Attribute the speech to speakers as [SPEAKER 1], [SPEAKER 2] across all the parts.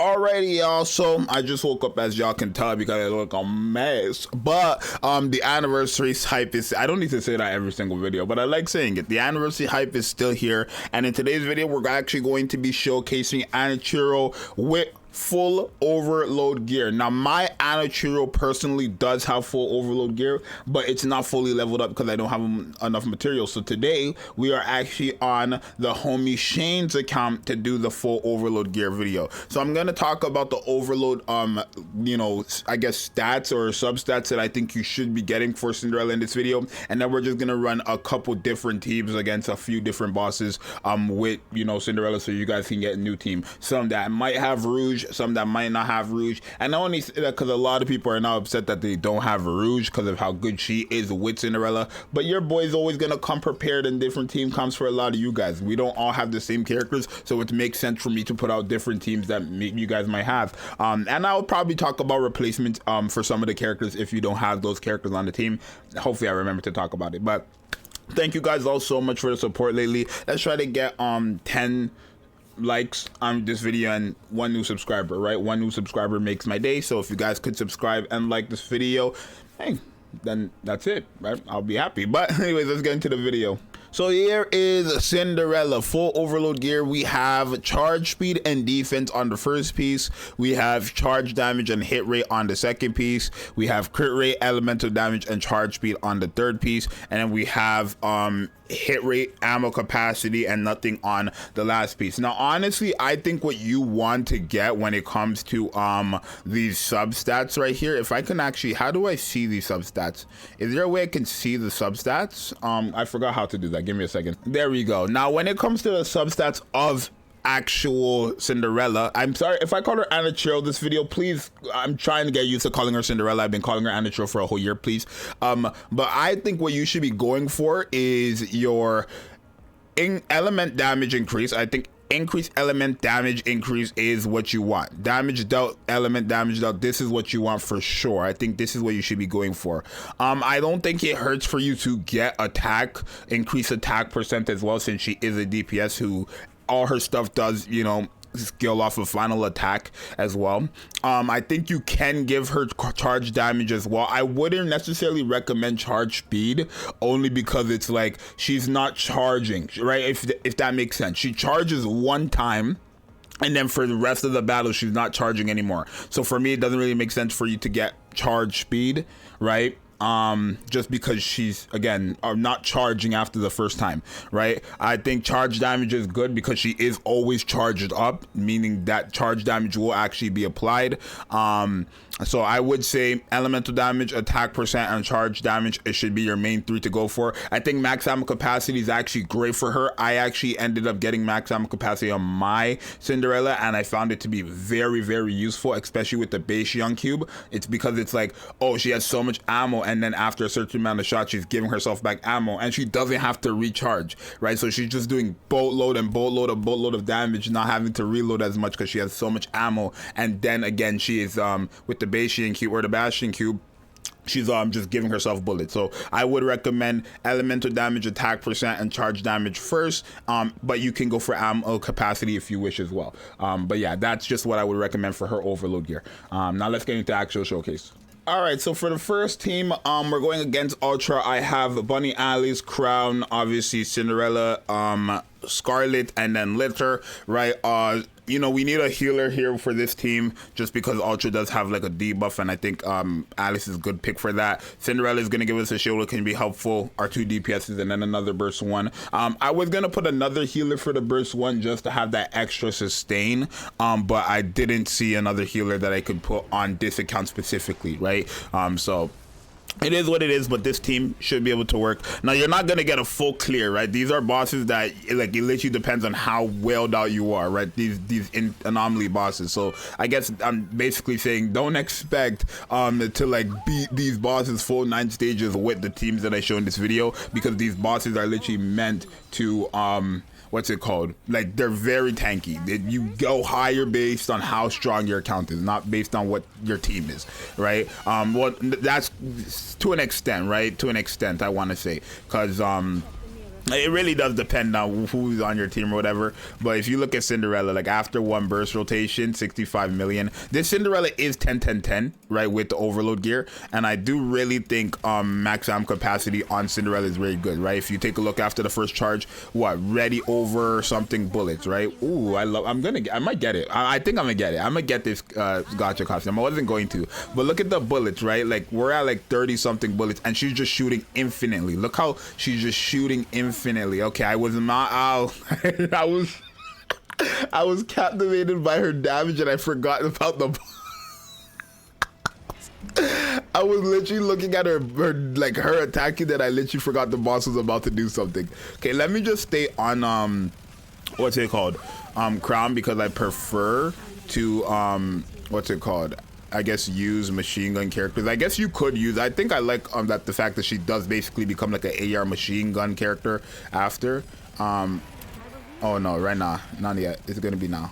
[SPEAKER 1] Alrighty, y'all, so I just woke up, as y'all can tell, because I look a mess. But the anniversary hype is, I don't need to say that every single video, but I like saying it. The anniversary hype is still here, and in today's video we're actually going to be showcasing Anichiro with full overload gear. Now my Anichiro personally does have full overload gear, but it's not fully leveled up because I don't have enough material. So today we are actually on the homie Shane's account to do the full overload gear video. So I'm gonna talk about the overload you know, I guess stats or substats that I think you should be getting for Cinderella in this video, and then we're just gonna run a couple different teams against a few different bosses with, you know, Cinderella, so you guys can get a new team, some that might have Rouge, some that might not have Rouge. And I only say that because a lot of people are now upset that they don't have Rouge because of how good she is with Cinderella, but your boy's always gonna come prepared, and different team comes for a lot of you guys. We don't all have the same characters, so it makes sense for me to put out different teams that you guys might have, and I'll probably talk about replacements for some of the characters if you don't have those characters on the team. Hopefully I remember to talk about it. But thank you guys all so much for the support lately. Let's try to get 10 likes on this video and 1 new subscriber, right? 1 new subscriber makes my day. So if you guys could subscribe and like this video, hey, then that's it, right? I'll be happy. But anyways, let's get into the video. So here is Cinderella full overload gear. We have charge speed and defense on the first piece. We have charge damage and hit rate on the second piece. We have crit rate, elemental damage, and charge speed on the third piece. And then we have hit rate, ammo capacity, and nothing on the last piece. Now honestly, I think what you want to get when it comes to these substats right here, if I can actually, how do I see these substats? Is there a way I can see the substats? I forgot how to do that. Give me a second. There we go. Now when it comes to the substats of actual Cinderella, I'm sorry if I call her Anichiro this video, please, I'm trying to get used to calling her Cinderella. I've been calling her Anichiro for a whole year, please. But I think what you should be going for is your element damage increase. I think increased element damage increase is what you want. Damage dealt, element damage dealt, this is what you want for sure. I think this is what you should be going for. I don't think it hurts for you to get attack, increase attack percent as well, since she is a DPS who all her stuff does, you know, skill off of final attack as well. I think you can give her charge damage as well. I wouldn't necessarily recommend charge speed, only because it's like she's not charging, right? If that makes sense. She charges one time, and then for the rest of the battle she's not charging anymore. So for me, it doesn't really make sense for you to get charge speed, right? Just because she's, again, not charging after the first time, right? I think charge damage is good because she is always charged up, meaning that charge damage will actually be applied. So I would say elemental damage, attack percent, and charge damage, it should be your main 3 to go for. I think max ammo capacity is actually great for her. I actually ended up getting max ammo capacity on my Cinderella, and I found it to be very, very useful, especially with the base young cube. It's because it's like, oh, she has so much ammo, and then after a certain amount of shots she's giving herself back ammo, and she doesn't have to recharge, right? So she's just doing boatload of damage, not having to reload as much because she has so much ammo. And then again, she is with the Bastion cube or the Bastion cube, she's just giving herself bullets. So I would recommend elemental damage, attack percent, and charge damage first, but you can go for ammo capacity if you wish as well. But yeah, that's just what I would recommend for her overload gear. Now let's get into actual showcase. All right, so for the first team, we're going against Ultra. I have Bunny, Alice, Crown, obviously Cinderella, Scarlet, and then Litter, right? You know, we need a healer here for this team just because Ultra does have like a debuff, and I think Alice is a good pick for that. Cinderella is going to give us a shield that can be helpful, our 2 DPSs, and then another burst 1. I was going to put another healer for the burst 1 just to have that extra sustain, but I didn't see another healer that I could put on this account specifically, right? So it is what it is, but this team should be able to work. Now, you're not going to get a full clear, right? These are bosses that, like, it literally depends on how welled out you are, right? These anomaly bosses. So I guess I'm basically saying don't expect to, like, beat these bosses full 9 stages with the teams that I show in this video, because these bosses are literally meant to what's it called? Like, they're very tanky. You go higher based on how strong your account is, not based on what your team is, right? Well, that's to an extent, right? To an extent, I want to say, because It really does depend on who's on your team or whatever. But if you look at Cinderella, like after one burst rotation, 65 million. This Cinderella is 10-10-10, right, with the overload gear. And I do really think max amp capacity on Cinderella is very good, right? If you take a look after the first charge, what, ready over something bullets, right? Ooh, I might get it. I think I'm gonna get it. I'm gonna get this gotcha costume. I wasn't going to, but look at the bullets, right? Like we're at like 30 something bullets and she's just shooting infinitely. Look how she's just shooting infinitely. Okay, I was not out. I was captivated by her damage and I forgot about the I was literally looking at her like her attacking that I literally forgot the boss was about to do something. Okay, let me just stay on what's it called? Crown, because I prefer to what's it called? I guess use machine gun characters. I guess you could use, I think I like that the fact that she does basically become like an AR machine gun character after. Oh no, right now, not yet. It's gonna be now.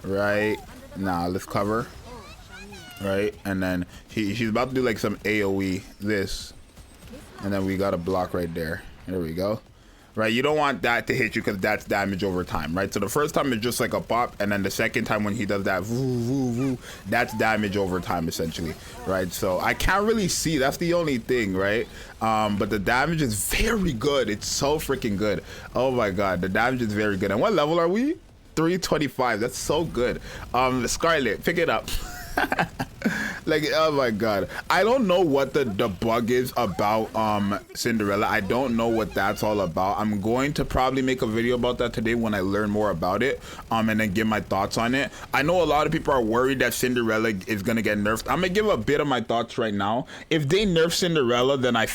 [SPEAKER 1] Right now, let's cover. Right, and then she's about to do like some AoE this, and then we got a block right there. There we go. Right, you don't want that to hit you because that's damage over time, right? So the first time is just like a pop, and then the second time when he does that voo, voo, voo, that's damage over time essentially, right? So I can't really see, that's the only thing, right? But the damage is very good. It's so freaking good. Oh my god, the damage is very good. And what level are we? 325. That's so good. Scarlet, pick it up. Like, oh my god, I don't know what the bug is about Cinderella. I don't know what that's all about. I'm going to probably make a video about that today when I learn more about it, and then give my thoughts on it. I know a lot of people are worried that Cinderella is gonna get nerfed. I'm gonna give a bit of my thoughts right now. If they nerf Cinderella, then I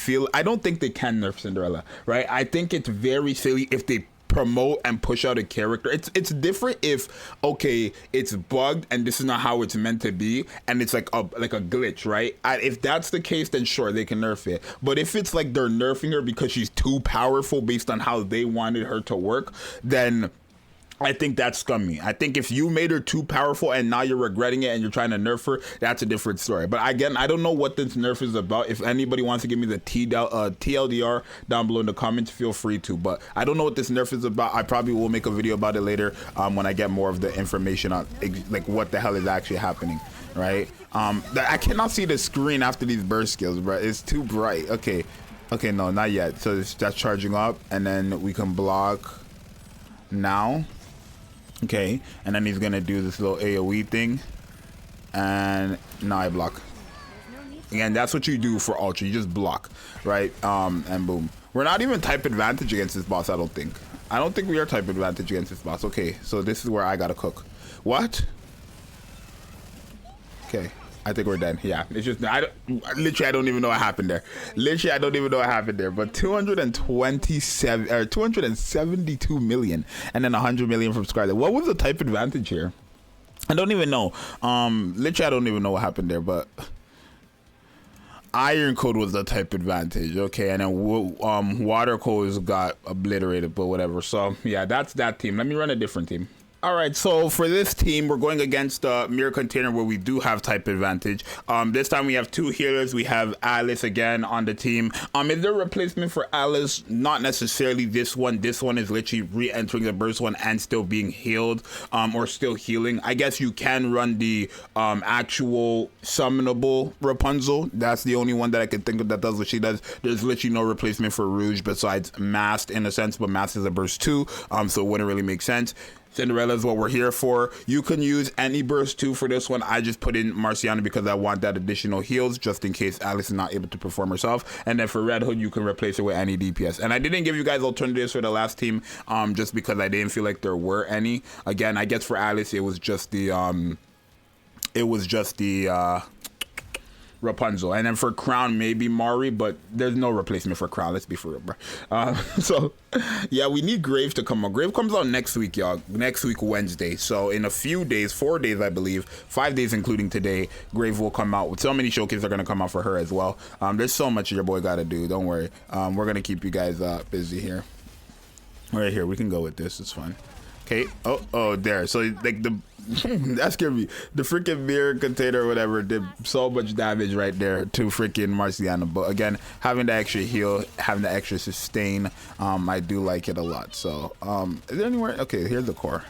[SPEAKER 1] don't think they can nerf Cinderella, right? I think it's very silly if they promote and push out a character. It's different if, okay, it's bugged and this is not how it's meant to be, and it's like a glitch, right? If that's the case, then sure, they can nerf it. But if it's like they're nerfing her because she's too powerful based on how they wanted her to work, then I think that's scummy. I think if you made her too powerful and now you're regretting it and you're trying to nerf her, that's a different story. But again, I don't know what this nerf is about. If anybody wants to give me the TLDR down below in the comments, feel free to. But I don't know what this nerf is about. I probably will make a video about it later when I get more of the information on like what the hell is actually happening, right? I cannot see the screen after these burst skills, bro. It's too bright. Okay, no, not yet. So that's charging up, and then we can block now. Okay, and then he's gonna do this little AoE thing, and now I block. Again, that's what you do for Ultra. You just block, right? And boom. We're not even type advantage against this boss, I don't think. I don't think we are type advantage against this boss. Okay, so this is where I gotta cook. What? Okay, I think we're dead. Yeah, it's just, literally, I don't even know what happened there. Literally, I don't even know what happened there. But 272 million, and then 100 million from Scarlet. What was the type advantage here? I don't even know. Literally, I don't even know what happened there. But Iron Code was the type advantage. Okay, and then Water Code got obliterated, but whatever. So yeah, that's that team. Let me run a different team. All right, so for this team, we're going against the mirror container where we do have type advantage. This time we have two healers. We have Alice again on the team. Is there a replacement for Alice? Not necessarily this one. This one is literally re-entering the burst one and still being healed, or still healing. I guess you can run the actual summonable Rapunzel. That's the only one that I can think of that does what she does. There's literally no replacement for Rouge besides Masked in a sense, but Masked is a burst 2, so it wouldn't really make sense. Cinderella is what we're here for. You can use any burst 2 for this one. I just put in Marciana because I want that additional heals just in case Alice is not able to perform herself. And then for Red Hood, you can replace it with any DPS. And I didn't give you guys alternatives for the last team just because I didn't feel like there were any. Again, I guess for Alice, it was just the Rapunzel, and then for Crown maybe Mari, but there's no replacement for Crown, let's be for real, bro. So yeah, we need Grave to come out. Grave comes out next week, y'all. Next week, Wednesday. So in a few days, 4 days I believe, 5 days including today, Grave will come out. With so many showcases are gonna come out for her as well. There's so much your boy gotta do, don't worry. We're gonna keep you guys busy here. Right here, we can go with this, it's fine. Okay. Oh, there. So like the that scared me. The freaking beer container or whatever did so much damage right there to freaking Marciana. But again, having the extra heal, having the extra sustain, I do like it a lot. So is there anywhere? Okay, here's the core.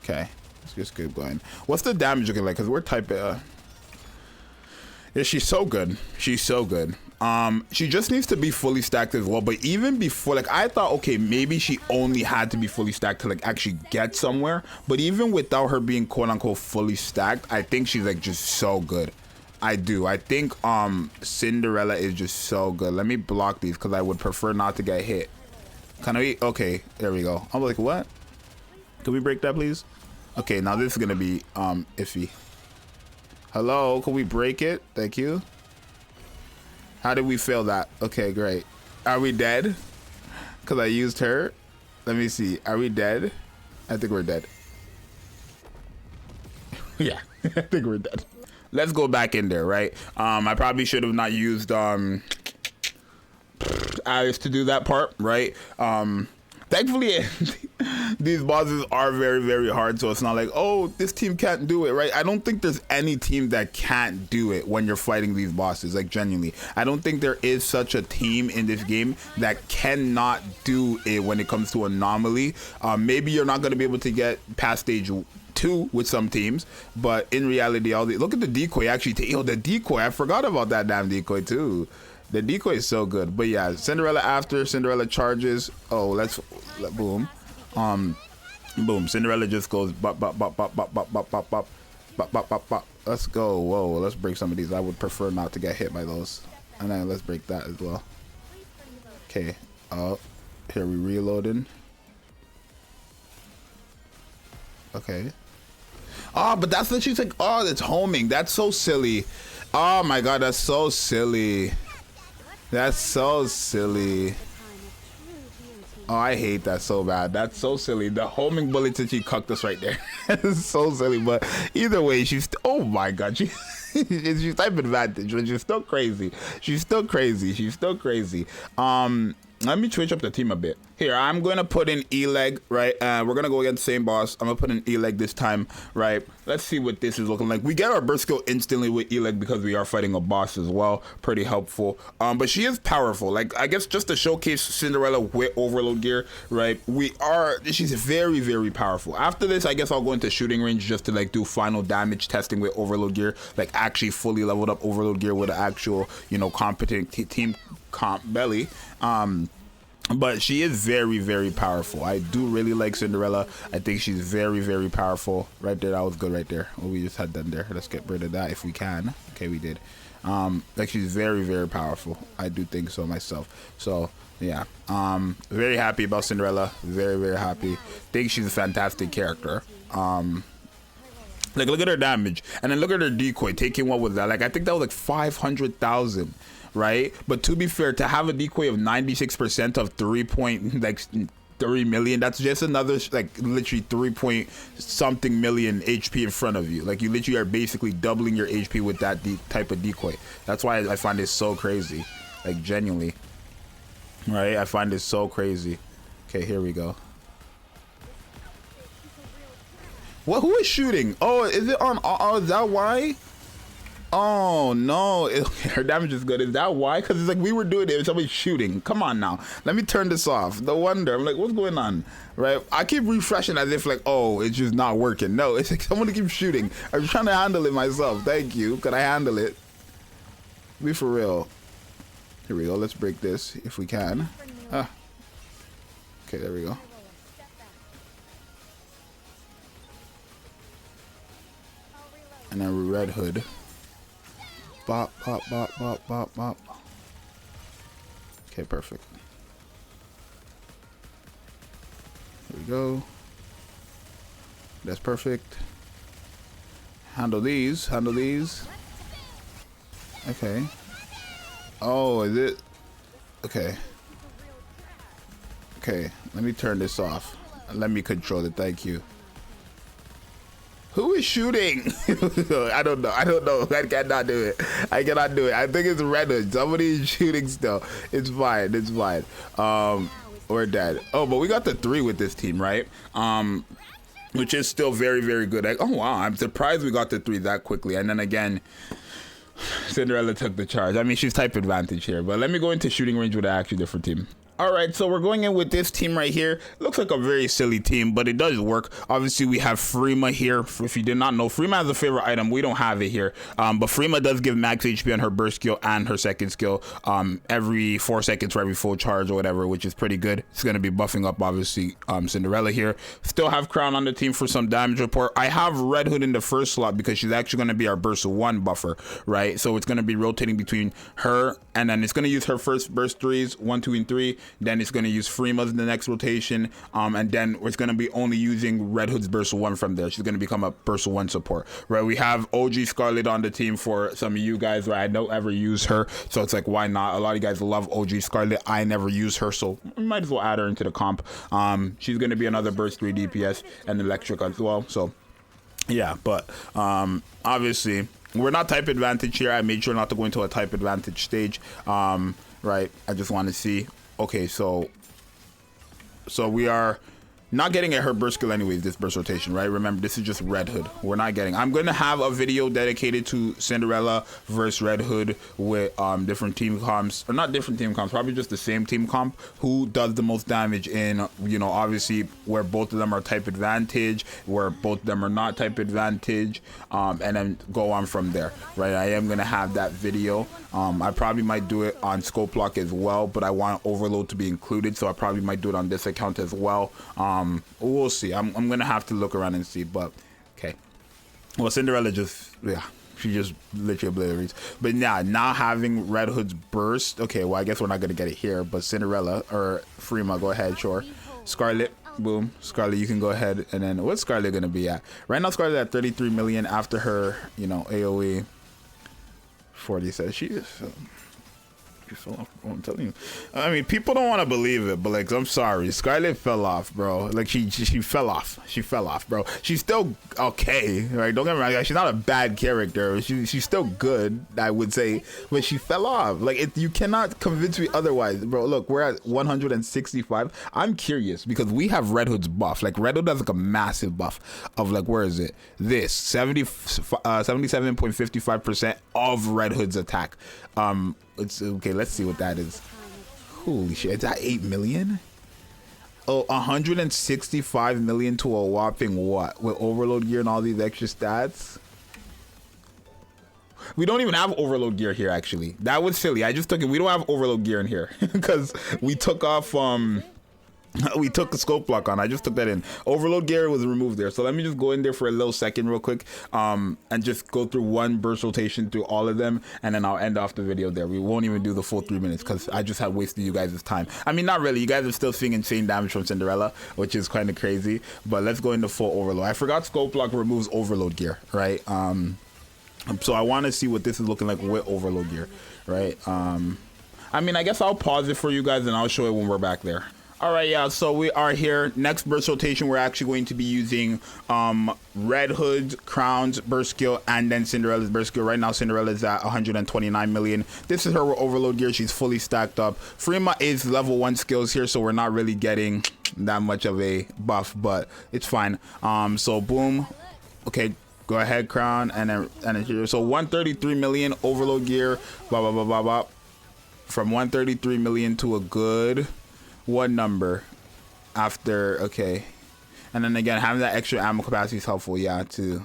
[SPEAKER 1] Okay, let's just keep going. What's the damage looking like? Because we're typing. Yeah, she's so good. She's so good. She just needs to be fully stacked as well. But even before, like, I thought, okay, maybe she only had to be fully stacked to like actually get somewhere. But even without her being quote unquote fully stacked, I think she's like just so good. I do. I think Cinderella is just so good. Let me block these because I would prefer not to get hit. Can we? Okay, there we go. I'm like, what? Can we break that, please? Okay, now this is gonna be iffy. Hello, can we break it? Thank you. How did we fail that? Okay, great. Are we dead? Because I used her. Let me see. Are we dead? I think we're dead. Yeah, I think we're dead. Let's go back in there, right? I probably should have not used Alice to do that part, right? Thankfully, these bosses are very, very hard, so it's not like, oh, this team can't do it, right? I don't think there's any team that can't do it when you're fighting these bosses, like, genuinely. I don't think there is such a team in this game that cannot do it when it comes to Anomaly. Maybe you're not going to be able to get past stage 2 with some teams, but in reality, look at the decoy, actually. Yo, the decoy, I forgot about that damn decoy, too. The decoy is so good. But yeah, Cinderella after Cinderella charges. Oh, boom. Boom. Cinderella just goes bop bop bop bop bop bop bop bop bop bop bop bop bop. Let's go. Whoa, let's break some of these. I would prefer not to get hit by those. And then let's break that as well. Okay. Oh, here we reloading. Okay. Oh, but that's what she's like. Oh, it's homing. That's so silly. Oh my god, that's so silly. That's so silly. Oh, I hate that so bad. That's so silly. The homing bullet that she cucked us right there. It's so silly. But either way, she's oh my god, she's type advantage, but she's still crazy. She's still crazy. She's still crazy. Let me switch up the team a bit. Here, I'm going to put in E-Leg, right? We're going to go against the same boss. I'm going to put in E-Leg this time, right? Let's see what this is looking like. We get our burst skill instantly with E-Leg because we are fighting a boss as well. Pretty helpful. But she is powerful. Like, I guess just to showcase Cinderella with Overload gear, right? She's very, very powerful. After this, I guess I'll go into shooting range just to, like, do final damage testing with Overload gear. Like, actually fully leveled up Overload gear with an actual, you know, competent team comp belly. But she is very, very powerful. I do really like Cinderella. I think she's very, very powerful. Right there, that was good right there. What we just had done there. Let's get rid of that if we can. Okay, we did. Like, she's very, very powerful. I do think so myself. So yeah, very happy about Cinderella. Very, very happy. Think she's a fantastic character. Like, look at her damage, and then look at her decoy. Taking what was that? Like, I think that was like 500,000. Right, but to be fair, to have a decoy of 96% of 3 million, that's just another like literally 3 point something million HP in front of you. Like, you literally are basically doubling your HP with that type of decoy. That's why I find it so crazy, like, genuinely. Right, I find it so crazy. Okay, here we go. What? Who is shooting? Oh, is it on? Oh, is that why? Oh no, her damage is good. Is that why? Because it's like we were doing it, somebody's shooting. Come on now, let me turn this off. No wonder. I'm like, what's going on? Right, I keep refreshing as if like, oh, it's just not working. No, it's like someone keeps shooting. I'm trying to handle it myself. Thank you. Can I handle it? Be for real. Here we go. Let's break this if we can. Ah. Okay, there we go. And then Red Hood. Bop, bop, bop, bop, bop, bop. Okay, perfect. Here we go. That's perfect. Handle these. Handle these. Okay. Oh, is it? Okay. Okay, let me turn this off. Let me control it. Thank you. Who is shooting? I don't know. I don't know. I cannot do it. I cannot do it. I think it's Red Hood. Somebody is shooting still. It's fine. It's fine. we're dead. Oh, but we got the 3 with this team, right? Which is still very, very good. Like, oh wow, I'm surprised we got the 3 that quickly. And then again, Cinderella took the charge. I mean, she's type advantage here, but let me go into shooting range with an actually different team. All right, so we're going in with this team right here. Looks like a very silly team, but it does work. Obviously, we have Freema here. If you did not know, Freema has a favorite item. We don't have it here, but Freema does give max HP on her burst skill and her second skill every 4 seconds for every full charge or whatever, which is pretty good. It's going to be buffing up, obviously, Cinderella here. Still have Crown on the team for some damage report. I have Red Hood in the first slot because she's actually going to be our burst 1 buffer, right? So it's going to be rotating between her, and then it's going to use her first burst 3s, 1, 2, and 3. Then it's going to use Freema's in the next rotation, and then it's going to be only using Red Hood's burst 1 from there. She's going to become a burst 1 support, right? We have OG Scarlet on the team for some of you guys, right? I don't ever use her, so it's like, why not? A lot of you guys love OG Scarlet. I never use her, so we might as well add her into the comp. She's going to be another burst 3 DPS and electric as well, so yeah. But obviously we're not type advantage here. I made sure not to go into a type advantage stage, right? I just want to see. Okay, so we are not getting at her burst skill anyways, this burst rotation, right? Remember, this is just Red Hood. We're not getting. I'm going to have a video dedicated to Cinderella versus Red Hood with different team comps, or not different team comps, probably just the same team comp. Who does the most damage in, you know, obviously where both of them are type advantage, where both of them are not type advantage, and then go on from there, right? I am going to have that video. I probably might do it on Scope Lock as well, but I want Overload to be included, so I probably might do it on this account as well. We'll see. I'm gonna have to look around and see, but okay. Well, Cinderella just, yeah, she just literally obliterates. But yeah, now having Red Hood's burst, okay, well, I guess we're not gonna get it here, but Cinderella or Freema, go ahead, sure. Scarlet, boom. Scarlet, you can go ahead, and then what's Scarlet gonna be at? Right now, Scarlet at 33 million after her, you know, AOE 40 says she just fell off, bro. I'm telling you. I mean, people don't want to believe it, but like, I'm sorry, Scarlet fell off, bro. Like, she fell off. She fell off, bro. She's still okay, right? Don't get me wrong. Like, she's not a bad character. She's still good, I would say, but she fell off. Like, you cannot convince me otherwise, bro. Look, we're at 165. I'm curious because we have Red Hood's buff. Like, Red Hood has like a massive buff of like, where is it? This 77.55% of Red Hood's attack. It's okay. Let's see what that is. Holy shit! It's at 8 million. Oh, 165 million to a whopping what? With overload gear and all these extra stats. We don't even have overload gear here. Actually, that was silly. I just took it. We don't have overload gear in here because we took off. We took a scope block on. I just took that in. Overload gear was removed there. So let me just go in there for a little second real quick and just go through one burst rotation through all of them, and then I'll end off the video there. We won't even do the full 3 minutes because I just had wasted you guys' time. I mean, not really. You guys are still seeing insane damage from Cinderella, which is kind of crazy, but let's go into full overload. I forgot scope block removes overload gear, right? So I want to see what this is looking like with overload gear, right? I mean, I guess I'll pause it for you guys and I'll show it when we're back there. All right, yeah, so we are here. Next burst rotation, we're actually going to be using Red Hood's Crown's burst skill and then Cinderella's burst skill. Right now, Cinderella's at 129 million. This is her with overload gear. She's fully stacked up. Freema is level 1 skills here, so we're not really getting that much of a buff, but it's fine. So boom. Okay, go ahead, Crown, and then here. So 133 million overload gear. Blah blah blah blah blah. From 133 million to a good one number after, okay, and then again having that extra ammo capacity is helpful, yeah, to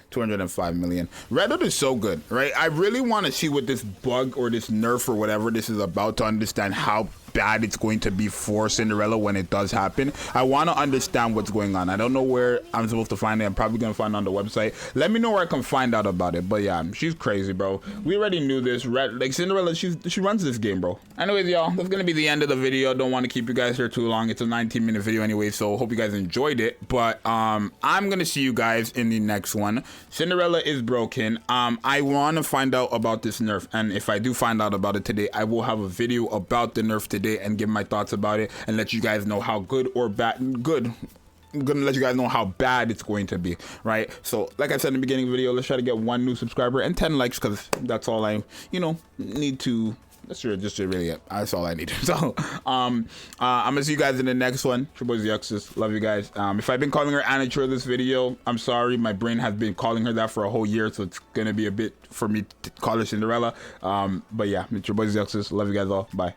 [SPEAKER 1] 205 million. Red Hood is so good, right? I really want to see what this bug or this nerf or whatever this is about to understand how bad it's going to be for Cinderella when it does happen. I want to understand what's going on. I don't know where I'm supposed to find it. I'm probably gonna find it on the website. Let me know where I can find out about it. But yeah, she's crazy, bro. We already knew this. Like Cinderella, she runs this game, bro. Anyways, y'all, that's gonna be the end of the video. Don't want to keep you guys here too long. It's a 19-minute video anyway, so hope you guys enjoyed it. But I'm gonna see you guys in the next one. Cinderella is broken. I want to find out about this nerf, and if I do find out about it today, I will have a video about the nerf today and give my thoughts about it and let you guys know how good or bad. I'm gonna let you guys know how bad it's going to be, right? So like I said in the beginning of the video, let's try to get 1 new subscriber and 10 likes, because that's all I need to that's just really it. That's all I need. So I'm gonna see you guys in the next one. It's your boy Zxous. Love you guys. If I've been calling her Anna this video, I'm sorry. My brain has been calling her that for a whole year, so it's gonna be a bit for me to call her Cinderella. But yeah, it's your boy Zxous. Love you guys all. Bye.